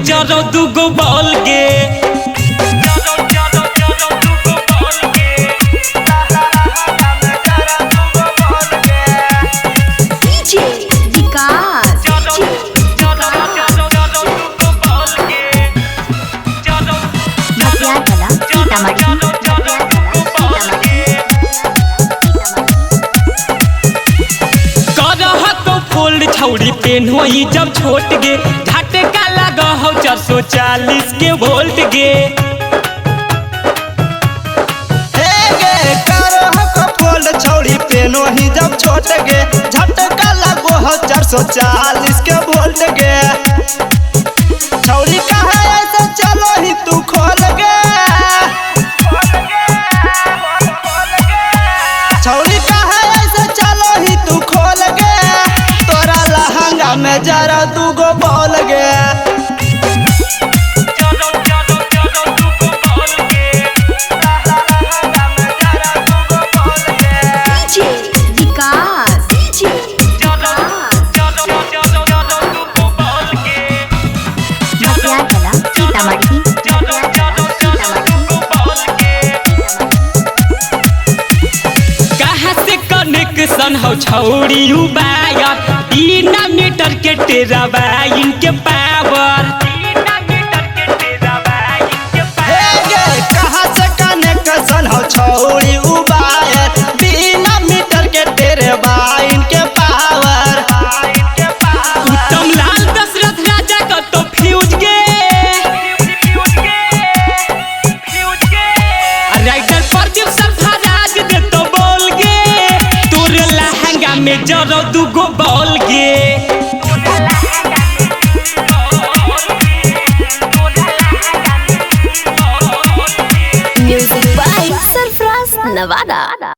जरो दुगो बॉल गे छौड़ी पेन होई जब छोट गे झटका लगा हो 440 के वोल्ट गे छौड़ी पेन होई जब छोट गे झटका लगो हो 440 के वोल्ट गे छौड़ी कहे ऐसे चलो ही तू खोल गे छौड़ी कहे ऐसे चलो ही तू खोल गे में जरा दुगो बॉल गे कनेक्शन हो छौड़ी उबायर बिना मीटर के टेराबाइन के पावर कहाँ से कनेक्शन हो छौड़ी उबायर बिना मीटर के टेराबाइन के पावर उत्तम लाल दशरथ राजा का तो फ्यूज गे राइटर प्रदीप सरफराज दे तो बोल गे तोरे लहंगा में जरो दुगो बॉल गे Music by Surfraz Nevada.